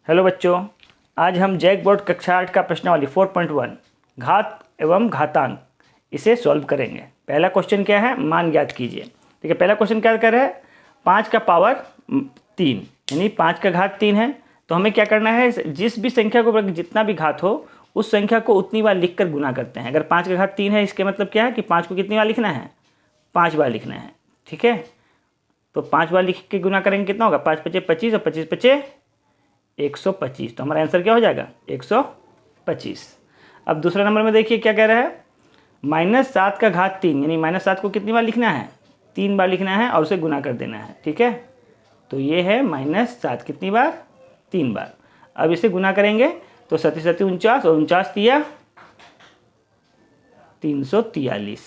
Hello बच्चों, आज हम जैक बोर्ड कक्षा 8 का प्रश्नावली 4.1 घात एवं घातांक इसे सॉल्व करेंगे। पहला क्वेश्चन क्या है, मान ज्ञात कीजिए। ठीक है, पहला क्वेश्चन क्या कर रहा है, 5 का पावर 3 यानी 5 का घात 3 है। तो हमें क्या करना है, जिस भी संख्या को जितना भी घात हो उस संख्या को उतनी बार लिख कर गुना करते हैं। अगर 5 का घात 3 है, इसके मतलब क्या है कि 5 को कितनी बार लिखना है, 5 बार लिखना है। ठीक है, तो 5 बार लिख के गुना करेंगे, कितना होगा, 5 पचे 25 और 25 पचे 125। तो हमारा आंसर क्या हो जाएगा, 125। अब दूसरा नंबर में देखिए क्या कह रहा है, -7 का घात 3 यानी -7 को कितनी बार लिखना है, 3 बार लिखना है और उसे गुना कर देना है। ठीक है, तो ये है -7 कितनी बार, 3 बार। अब इसे गुना करेंगे तो 7 7 49 और 49 तिया 343।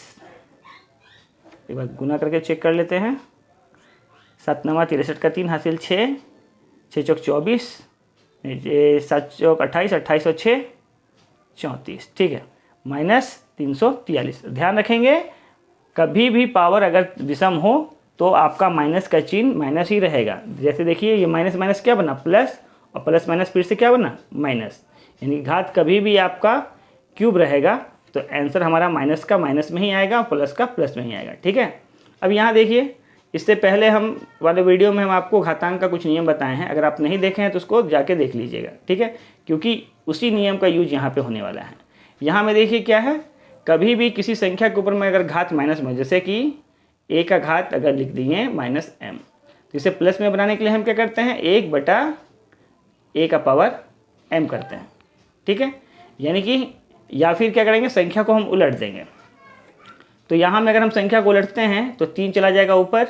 एक बार गुना करके चेक कर लेते हैं। 7 9 63 का 3 हासिल 6 6 चौक 24 7 चौक 28 28 और 6 34। ठीक है, -343। ध्यान रखेंगे कभी भी पावर अगर विषम हो तो आपका माइनस का चिन्ह माइनस ही रहेगा। जैसे देखिए ये माइनस माइनस क्या बना, प्लस, और प्लस माइनस फिर से क्या बना, माइनस। यानी घात कभी भी आपका क्यूब रहेगा तो आंसर हमारा माइनस का माइनस में ही आएगा और प्लस का प्लस में ही आएगा। ठीक है, अब यहाँ देखिए, इससे पहले हम वाले वीडियो में हम आपको घातांक का कुछ नियम बताए हैं। अगर आप नहीं देखे हैं तो उसको जाके देख लीजिएगा। ठीक है, क्योंकि उसी नियम का यूज यहाँ पे होने वाला है। यहाँ में देखिए क्या है, कभी भी किसी संख्या के ऊपर में अगर घात माइनस में, जैसे कि a का घात अगर लिख दिए -m, तो इसे प्लस में बनाने के लिए हम क्या करते हैं, 1/a का पावर m करते हैं। ठीक है, यानी कि या फिर क्या करेंगे, संख्या को हम उलट देंगे। तो यहाँ में अगर हम संख्या को उलटते हैं तो 3 चला जाएगा ऊपर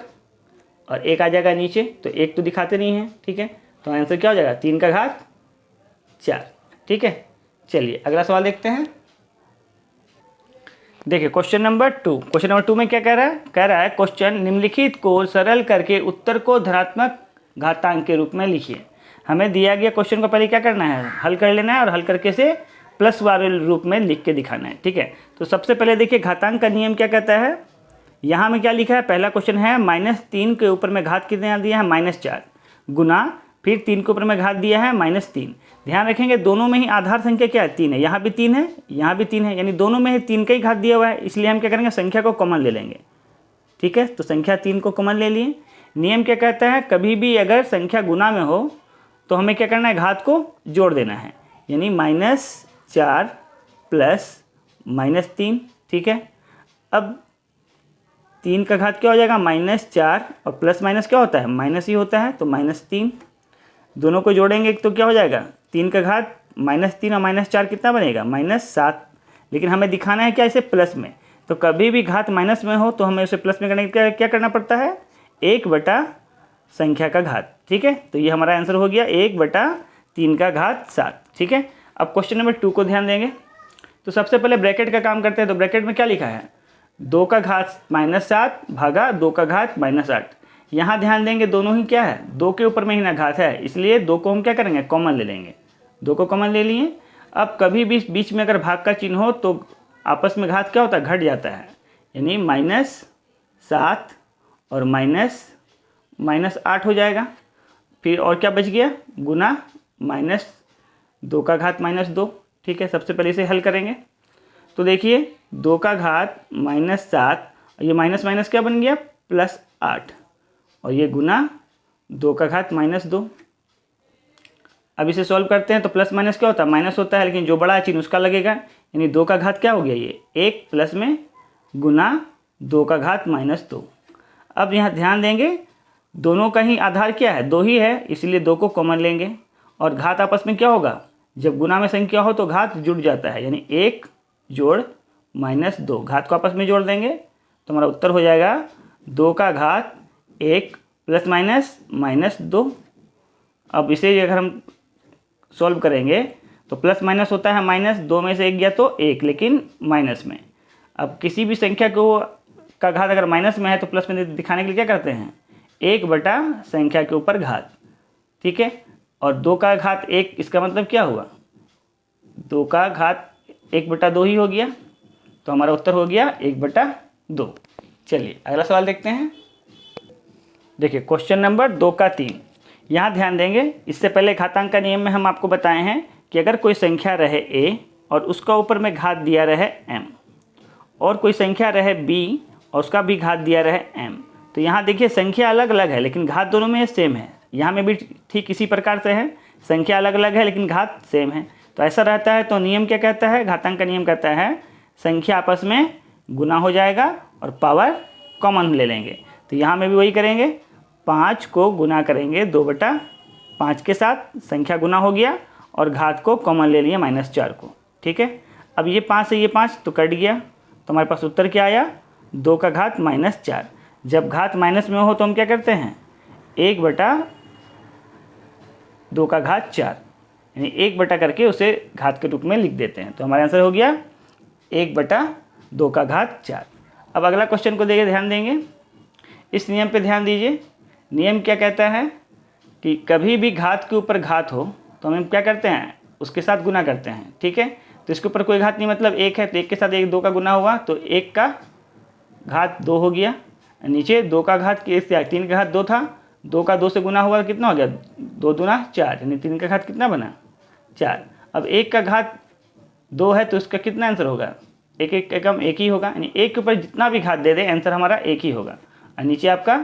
और 1 आ जाएगा नीचे, तो 1 तो दिखाते नहीं है। ठीक है, तो आंसर क्या हो जाएगा, 3 का घात 4। ठीक है, चलिए अगला सवाल देखते हैं। देखिए क्वेश्चन नंबर 2। क्वेश्चन नंबर 2 में क्या कह रहा है, क्वेश्चन निम्नलिखित को सरल करके उत्तर को धनात्मक घातांक के रूप में लिखिए। हमें दिया गया क्वेश्चन को पहले क्या करना है, हल कर लेना है और हल करके से प्लस वाले रूप में लिख के दिखाना है। ठीक है, तो सबसे पहले देखिए घातांक का नियम क्या कहता है। यहाँ में क्या लिखा है, पहला क्वेश्चन है -3 के ऊपर में घात कितना दिया है, -4 गुना फिर 3 के ऊपर में घात दिया है -3। ध्यान रखेंगे दोनों में ही आधार संख्या क्या है, 3 है। यहाँ भी 3 है, यहाँ भी 3 है, यानी दोनों में ही 3 का ही घात दिया हुआ है। इसलिए हम क्या करेंगे, संख्या को कॉमन ले लेंगे। ठीक है, तो संख्या 3 को कॉमन ले लिए। नियम क्या कहता है, कभी भी अगर संख्या गुना में हो तो हमें क्या करना है, घात को जोड़ देना है, यानी -4 प्लस -3। ठीक है, अब 3 का घात क्या हो जाएगा, -4 और प्लस माइनस क्या होता है, माइनस ही होता है, तो -3। दोनों को जोड़ेंगे तो क्या हो जाएगा, 3 का घात -3 और -4 कितना बनेगा, -7। लेकिन हमें दिखाना है क्या, इसे प्लस में। तो कभी भी घात माइनस में हो तो हमें उसे प्लस में करने के क्या करना पड़ता है, 1 संख्या का घात। ठीक है, तो ये हमारा आंसर हो गया 1/3 का घात 7। ठीक है, अब क्वेश्चन नंबर 2 को ध्यान देंगे। तो सबसे पहले ब्रैकेट का काम करते हैं। तो ब्रैकेट में क्या लिखा है, 2 का घात -7 भागा 2 का घात -8। यहाँ ध्यान देंगे दोनों ही क्या है, 2 के ऊपर में ही ना घात है, इसलिए 2 को हम क्या करेंगे, कॉमन ले लेंगे। 2 को कॉमन ले लिए। अब कभी भी बीच में अगर भाग का चिन्ह हो तो आपस में घात क्या होता है, घट जाता है, यानी -7 और -8 हो जाएगा। फिर और क्या बच गया, गुना -2 का घात -2। ठीक है, सबसे पहले इसे हल करेंगे। तो देखिए 2 का घात -7, ये माइनस माइनस क्या बन गया, +8, और ये गुना 2 का घात -2। अब इसे सॉल्व करते हैं तो प्लस माइनस क्या होता है, माइनस होता है, लेकिन जो बड़ा चिन्ह उसका लगेगा, यानी 2 का घात क्या हो गया, ये 1 प्लस में गुना 2 का घात -2। अब यहाँ ध्यान देंगे दोनों का ही आधार क्या है, 2 ही है, इसलिए 2 को कॉमन लेंगे। और घात आपस में क्या होगा, जब गुना में संख्या हो तो घात जुड़ जाता है, यानी 1 जोड़ -2, घात को आपस में जोड़ देंगे तो हमारा उत्तर हो जाएगा 2 का घात 1 प्लस माइनस -2। अब इसे अगर हम सॉल्व करेंगे तो प्लस माइनस होता है माइनस, 2 में से 1 गया तो 1, लेकिन माइनस में। अब किसी भी संख्या को का घात अगर माइनस में है तो प्लस में दिखाने के लिए क्या करते हैं, 1 संख्या के ऊपर घात। ठीक है, और 2 का घात 1, इसका मतलब क्या हुआ, 2 का घात 1/2 ही हो गया, तो हमारा उत्तर हो गया 1/2। चलिए अगला सवाल देखते हैं। देखिए क्वेश्चन नंबर 2 का 3। यहाँ ध्यान देंगे, इससे पहले घातांक का नियम में हम आपको बताए हैं कि अगर कोई संख्या रहे a और उसका ऊपर में घात दिया रहे m, और कोई संख्या रहे b और उसका भी घात दिया रहे m, तो यहाँ देखिए संख्या अलग अलग है लेकिन घात दोनों में सेम है। यहाँ में भी ठीक इसी प्रकार से है, संख्या अलग अलग है लेकिन घात सेम है। तो ऐसा रहता है तो नियम क्या कहता है, घातांक का नियम कहता है संख्या आपस में गुना हो जाएगा और पावर कॉमन ले लेंगे। तो यहाँ में भी वही करेंगे, 5 को गुना करेंगे 2/5 के साथ, संख्या गुना हो गया और घात को कॉमन ले लिए -4 को। ठीक है, अब ये 5 से ये 5 तो कट गया, तो हमारे पास उत्तर क्या आया, 2 का घात -4। जब घात माइनस में हो तो हम क्या करते हैं, 1/2 का घात 4, यानी 1 करके उसे घात के रूप में लिख देते हैं। तो हमारा आंसर हो गया 1/2 का घात 4। अब अगला क्वेश्चन को देखिए, ध्यान देंगे, इस नियम पे ध्यान दीजिए। नियम क्या कहता है कि कभी भी घात के ऊपर घात हो तो हम क्या करते हैं, उसके साथ गुना करते हैं। ठीक है, तो इसके ऊपर कोई घात नहीं, मतलब 1 है तो 1 के साथ 1 2 का गुना हुआ तो 1 का घात 2 हो गया। नीचे 2 का घात 3 का घात 2 था, 2 का 2 से गुना हुआ कितना हो गया, 2 दूना 4, यानी 3 का घात कितना बना, 4। अब 1 का घात 2 है तो इसका कितना आंसर होगा, 1 1 एकम 1 ही होगा, यानी 1 के ऊपर जितना भी घात दे दे आंसर हमारा 1 ही होगा। और नीचे आपका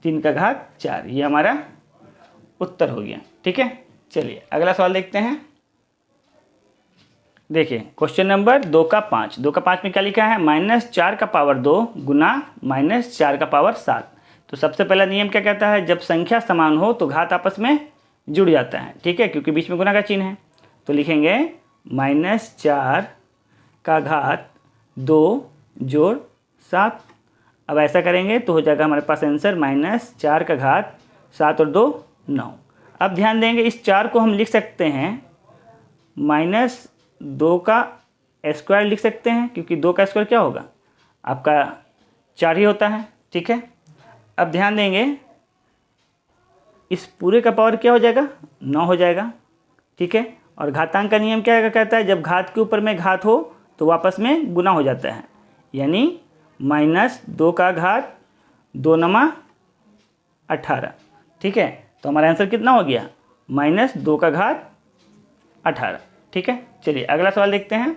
3 का घात 4, ये हमारा उत्तर हो गया। ठीक है, चलिए अगला सवाल देखते हैं। देखिए क्वेश्चन नंबर 2 का 5, 2 का 5 में क्या लिखा है, -4 का पावर 2 गुना -4 का पावर 7। तो सबसे पहला नियम क्या कहता है, जब संख्या समान हो तो घात आपस में जुड़ जाता है। ठीक है, क्योंकि बीच में गुना का चिन्ह है। तो लिखेंगे -4 का घात 2 जोड़ 7। अब ऐसा करेंगे तो हो जाएगा हमारे पास आंसर -4 का घात 7 और 2 9। अब ध्यान देंगे, इस 4 को हम लिख सकते हैं -2 का स्क्वायर लिख सकते हैं, क्योंकि 2 का स्क्वायर क्या होगा, आपका 4 ही होता है। ठीक है, अब ध्यान देंगे, इस पूरे का पावर क्या हो जाएगा, 9 हो जाएगा। ठीक है, और घातांक का नियम क्या कहता है, जब घात के ऊपर में घात हो तो वापस में गुना हो जाता है, यानी -2 का घात 2 नमा 18। ठीक है, तो हमारा आंसर कितना हो गया, -2 का घात 18। ठीक है, चलिए अगला सवाल देखते हैं।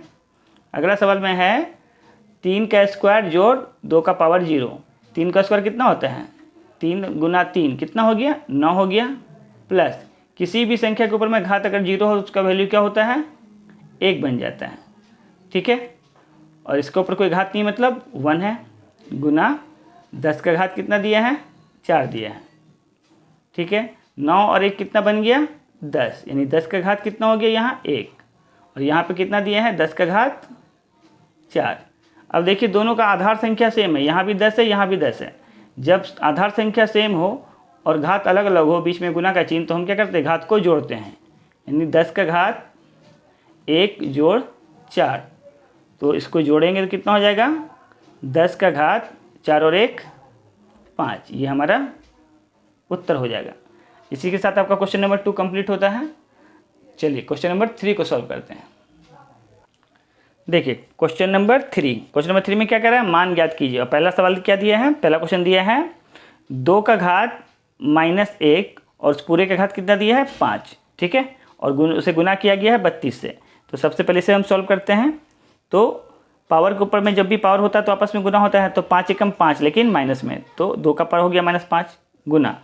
अगला सवाल में है 3 का स्क्वायर जोड़ 2 का पावर 0। 3 का स्क्वायर कितना होता है, 3 गुना 3 कितना हो गया, 9 हो गया, प्लस किसी भी संख्या के ऊपर में घात अगर 0 हो तो उसका वैल्यू क्या होता है, 1 बन जाता है। ठीक है, और इसके ऊपर कोई घात नहीं मतलब 1 है, गुना 10 का घात कितना दिया है, 4 दिया है। ठीक है, 9 और 1 कितना बन गया, 10, यानी 10 का घात कितना हो गया यहाँ 1, और यहाँ पे कितना दिया है 10 का घात 4। अब देखिए दोनों का आधार संख्या सेम है, यहाँ भी 10 है यहाँ भी 10 है। जब आधार संख्या सेम हो और घात अलग अलग हो, बीच में गुना का चिन्ह, तो हम क्या करते हैं, घात को जोड़ते हैं, यानी 10 का घात 1 जोड़ 4। तो इसको जोड़ेंगे तो कितना हो जाएगा, 10 का घात 4 और 1 5, ये हमारा उत्तर हो जाएगा। इसी के साथ आपका क्वेश्चन नंबर 2 कंप्लीट होता है। चलिए क्वेश्चन नंबर 3 को सॉल्व करते हैं। देखिए क्वेश्चन नंबर 3 में क्या कह रहा है, मान ज्ञात कीजिए। और पहला सवाल क्या दिया है, पहला क्वेश्चन दिया है 2 का घात -1 और उस पूरे का घात कितना दिया है 5। ठीक है, और उसे गुना किया गया है 32 से। तो सबसे पहले इसे हम सॉल्व करते हैं। तो पावर के ऊपर में जब भी पावर होता है तो आपस में गुना होता है, तो 5 एकम 5, लेकिन माइनस में, तो 2 का पावर हो गया -5 गुना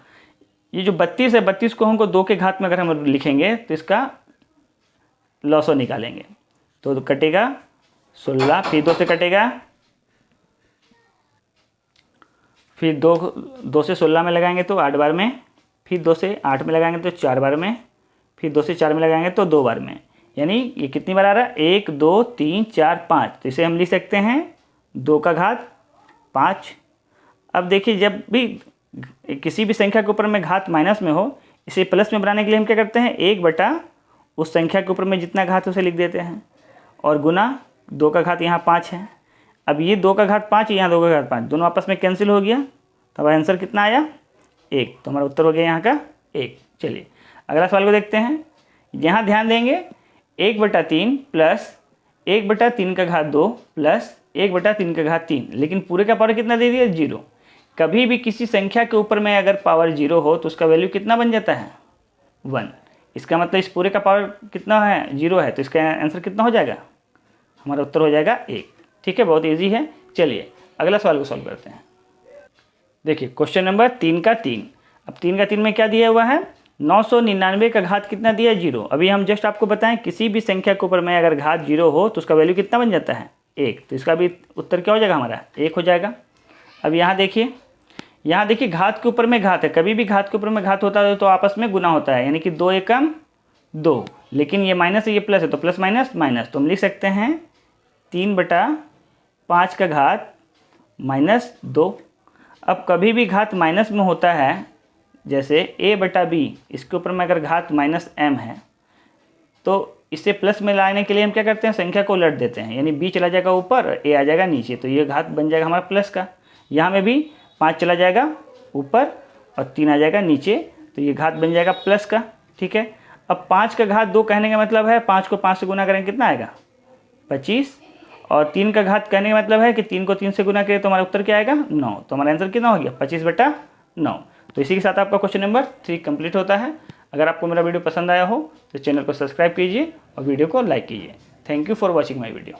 ये जो 32 है, 32 को हमको 2 के घात में अगर हम लिखेंगे तो इसका लॉसो निकालेंगे, तो कटेगा 16, फिर 2 से कटेगा, फिर 2 से 16 में लगाएंगे तो 8 बार में, फिर 2 से 8 में लगाएंगे तो 4 बार में, फिर 2 से 4 में लगाएंगे तो 2 बार में, यानी ये कितनी बार आ रहा है, 1 2 3 4 5। तो इसे हम लिख सकते हैं 2 का घात 5। अब देखिए जब भी किसी भी संख्या के ऊपर में घात माइनस में हो, इसे प्लस में बनाने के लिए हम क्या करते हैं, 1 बटा उस संख्या के ऊपर में जितना घात उसे लिख देते हैं, और गुना 2 का घात यहाँ 5 है। अब ये 2 का घात 5, यहाँ 2 का घात 5, दोनों आपस में कैंसिल हो गया, तब आंसर कितना आया 1। तो हमारा उत्तर हो गया यहाँ का 1। चलिए अगला सवाल को देखते हैं। यहाँ ध्यान देंगे 1/3 प्लस 1/3 का घात 2 प्लस 1/3 का घात 3, लेकिन पूरे का पावर कितना दे दिया 0। कभी भी किसी संख्या के ऊपर में अगर पावर 0 हो तो उसका वैल्यू कितना बन जाता है, 1। इसका मतलब इस पूरे का पावर कितना है, 0 है, तो इसका आंसर कितना हो जाएगा, हमारा उत्तर हो जाएगा 1। ठीक है, बहुत ईजी है। चलिए अगला सवाल को सॉल्व करते हैं। देखिए क्वेश्चन नंबर 3 का 3। अब 3 का 3 में क्या दिया हुआ है, 999 का घात कितना दिया है, 0। अभी हम जस्ट आपको बताएं किसी भी संख्या के ऊपर में अगर घात 0 हो तो उसका वैल्यू कितना बन जाता है, 1। तो इसका भी उत्तर क्या हो जाएगा हमारा, 1 हो जाएगा। अब यहाँ देखिए घात के ऊपर में घात है, कभी भी घात के ऊपर में घात होता है तो आपस में गुना होता है, यानी कि 2 एकम 2, लेकिन ये माइनस है ये प्लस है तो प्लस माइनस माइनस, तो हम लिख सकते हैं 3/5 का घात -2। अब कभी भी घात माइनस में होता है, जैसे a/b, इसके ऊपर में अगर घात -m है तो इसे प्लस में लाने के लिए हम क्या करते हैं, संख्या को उलट देते हैं, यानी b चला जाएगा ऊपर, a आ जाएगा नीचे, तो ये घात बन जाएगा हमारा प्लस का। यहाँ में भी 5 चला जाएगा ऊपर और 3 आ जाएगा नीचे, तो ये घात बन जाएगा प्लस का। ठीक है, अब 5 का घात 2 कहने का मतलब है 5 को 5 से गुना करेंगे कितना आएगा, 25, और 3 का घात कहने का मतलब है कि 3 को 3 से गुना करें तो हमारा उत्तर क्या आएगा, 9। तो हमारा आंसर कितना हो गया, 25/9। तो इसी के साथ आपका क्वेश्चन नंबर 3 कंप्लीट होता है। अगर आपको मेरा वीडियो पसंद आया हो तो चैनल को सब्सक्राइब कीजिए और वीडियो को लाइक कीजिए। Thank you for watching my video.